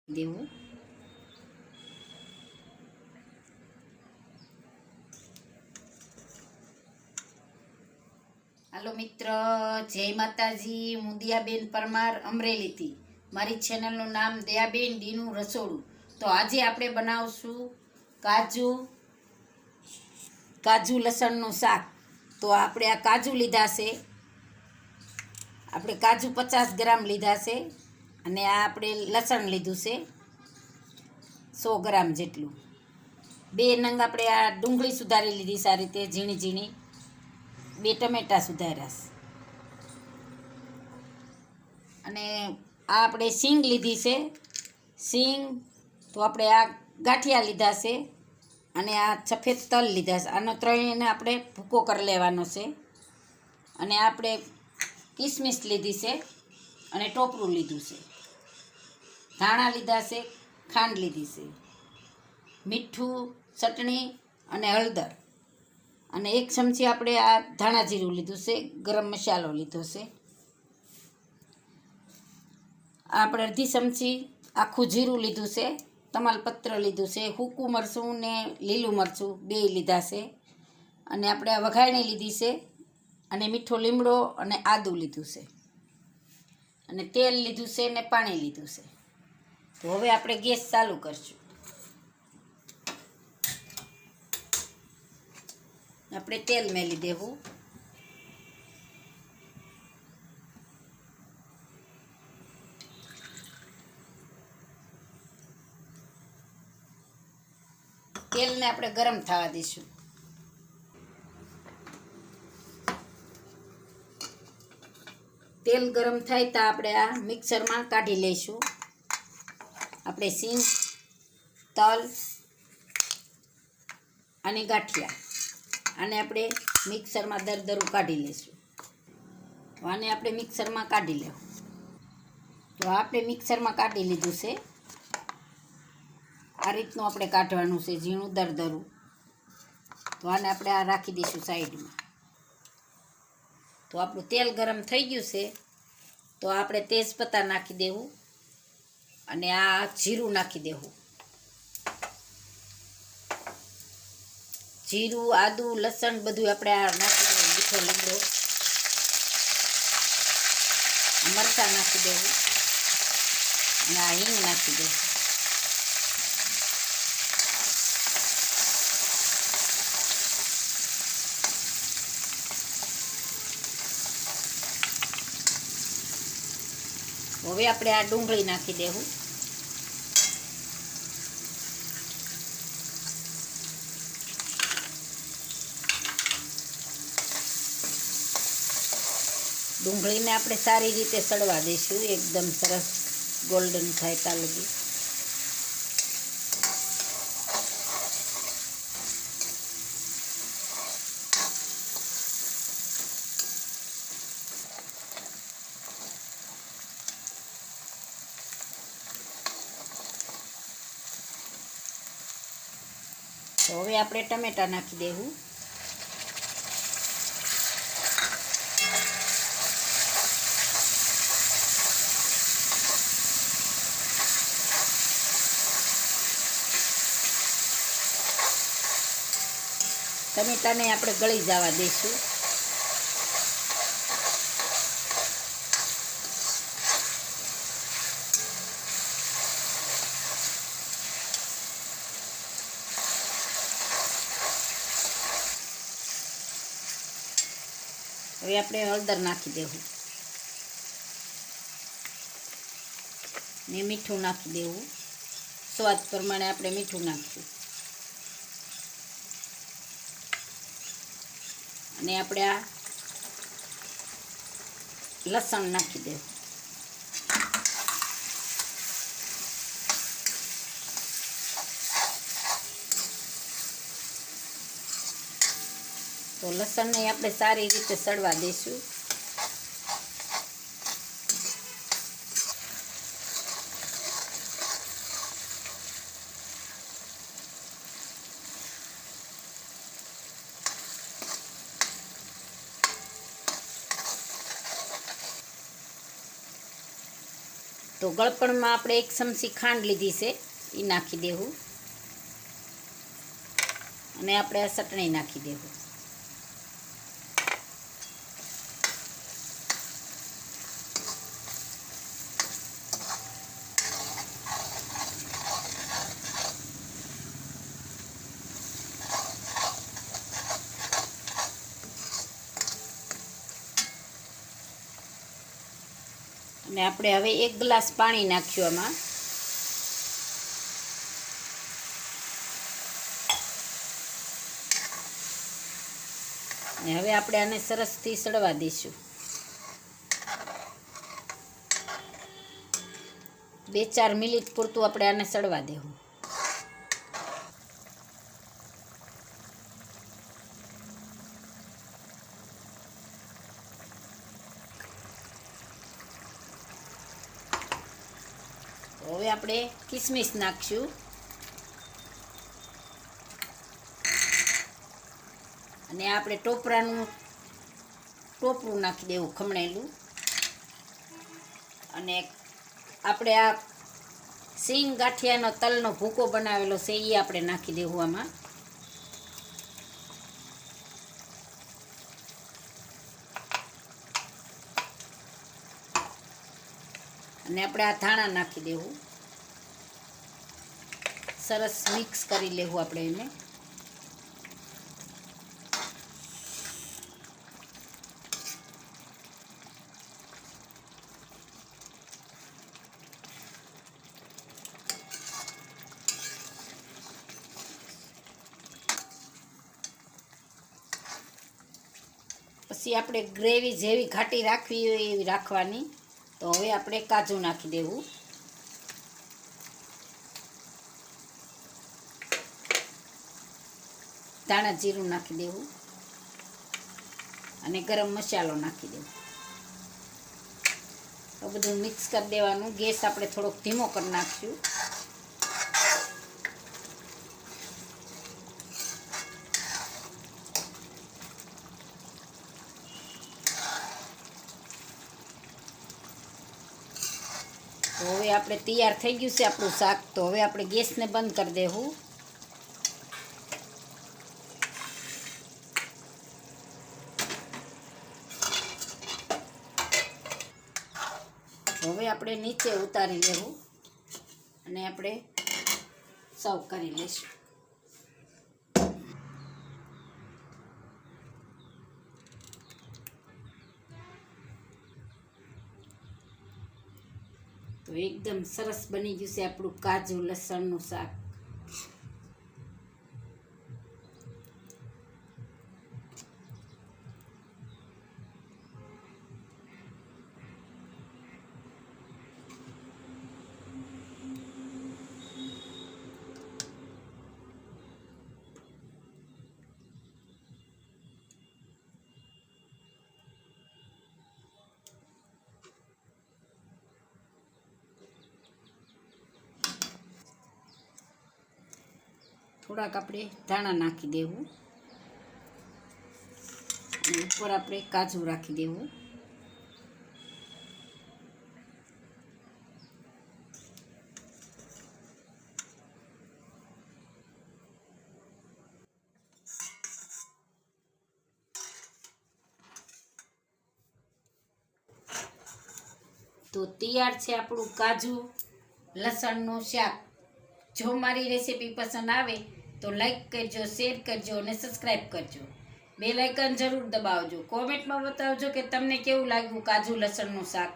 દેવું. હાલો મિત્ર, જય માતાજી. હું દયાબેન પરમાર અમરેલીથી. મારી ચેનલનું નામ દયાબેન ડીનું રસોડું. તો આજે આપણે બનાવશું કાજુ લસણનું શાક. તો આપણે આ કાજુ લીધા છે, આપણે કાજુ 50 ગ્રામ લીધા છે, અને આ આપણે લસણ લીધું છે 100 ગ્રામ જેટલું. 2 નંગ આપણે આ ડુંગળી સુધારી લીધી છે, આ રીતે ઝીણી ઝીણી. 2 ટમેટા સુધાર્યા છે, અને આ આપણે સિંગ લીધી છે. સિંગ તો આપણે આ ગાંઠિયા લીધા છે, અને આ સફેદ તલ લીધા છે. આનો ત્રણેયને આપણે ભૂકો કરી લેવાનો છે. અને આપણે કિસમિસ લીધી છે, અને ટોપરું લીધું છે. ધાણા લીધા છે, ખાંડ લીધી છે, મીઠું, ચટણી અને હળદર, અને 1 ચમચી આપણે આ ધાણા જીરું લીધું છે. ગરમ મસાલો લીધો છે. આપણે અડધી ચમચી આખું જીરું લીધું છે. તમાલપત્ર લીધું છે. સૂકું મરચું ને લીલું મરચું 2 લીધા છે. અને આપણે આ વઘારણી લીધી છે, અને મીઠો લીમડો અને આદું લીધું છે, અને તેલ લીધું છે, ને પાણી લીધું છે. તો હવે આપણે ગેસ ચાલુ કરશું. આપણે તેલ મેલી દેવું. તેલને આપણે ગરમ થવા દઈશું. તેલ ગરમ થાય તો આપણે આ મિક્સરમાં કાઢી લઈશું. આપણે સિંગ, તલ અને ગાંઠિયા, આને આપણે મિક્સરમાં દરદરું કાઢી લઈશું. તો આને આપણે મિક્સરમાં કાઢી લેવું. તો આપણે મિક્સરમાં કાઢી લીધું છે. આ રીતનું આપણે કાઢવાનું છે, ઝીણું દરદરું. તો આને આપણે આ રાખી દઈશું સાઈડમાં. તો આપણું તેલ ગરમ થઈ ગયું છે. તો આપણે તેજપત્તા નાખી દેવું, અને આ જીરું નાખી દેવું. જીરું, આદુ, લસણ બધું આપણે આ નાખી દેવું. મીઠો લીમડો, મરચાં નાખી દેવું, અને આ હિંગ નાખી દેવું. હવે આપણે આ ડુંગળી નાખી દેવું. ડુંગળીને આપણે સારી રીતે સળવા દઈશું, એકદમ સરસ ગોલ્ડન થાય ત્યાં લગી. તો હવે આપણે ટમેટા નાખી દેવું. ટમેટાને આપણે ગળી જવા દઈશું. હવે આપણે હળદર નાખી દેવું, ને મીઠું નાખી દેવું. સ્વાદ પ્રમાણે આપણે મીઠું નાખીશું. અને આપણે આ લસણ નાખી દેવું. તો લસણને આપણે સારી રીતે સળવા દઈશું. તો ગળપણમાં આપણે 1 ચમચી ખાંડ લીધી છે, એ નાખી દેવું. અને આપણે આ ચટણી નાખી દેવું. અને આપણે હવે 1 ગ્લાસ પાણી નાખ્યું આમાં. અને હવે આપણે આને સરસથી સડવા દઈશું. 2-4 મિનિટ પૂરતું આપણે આને સડવા દેવું. હવે આપણે કિસમિસ નાખશું. અને આપણે ટોપરું નાખી દેવું ખમણેલું. અને આપણે આ સિંગ ગાંઠિયાનો તલનો ભૂકો બનાવેલો છે એ આપણે નાખી દેવું આમાં. અને આપણે આ ધાણા નાખી દેવું. સરસ મિક્સ કરી લેવું આપણે એને. પછી આપણે ગ્રેવી જેવી ઘાટી રાખવી હોય એવી રાખવાની. તો હવે આપણે કાજુ નાખી દેવું. ધાણા જીરું નાખી દેવું. અને ગરમ મસાલો નાખી દેવો. તો બધું મિક્સ કરી દેવાનું. ગેસ આપણે થોડોક ધીમો કરી નાખશું. તો હવે આપણે તૈયાર થઈ ગયું છે આપણું શાક. તો હવે આપણે ગેસને બંધ કરી દેવું. હવે આપણે નીચે ઉતારી લેવું અને આપણે સર્વ કરી લઈશું. તો એકદમ સરસ બની ગયું છે આપણું કાજુ લસણનું શાક. થોડાક આપણે ધાણા નાખી દેવું. અને ઉપર આપણે કાજુ રાખી દેવું. તો તૈયાર છે આપણું કાજુ લસણનું શાક. જો મારી રેસીપી પસંદ આવે તો લાઈક કરજો, શેર કરજો અને સબસ્ક્રાઈબ કરજો. બેલ આઇકન જરૂર દબાવજો. કોમેન્ટમાં બતાવજો કે તમને કેવું લાગ્યું કાજુ લસણનું શાક.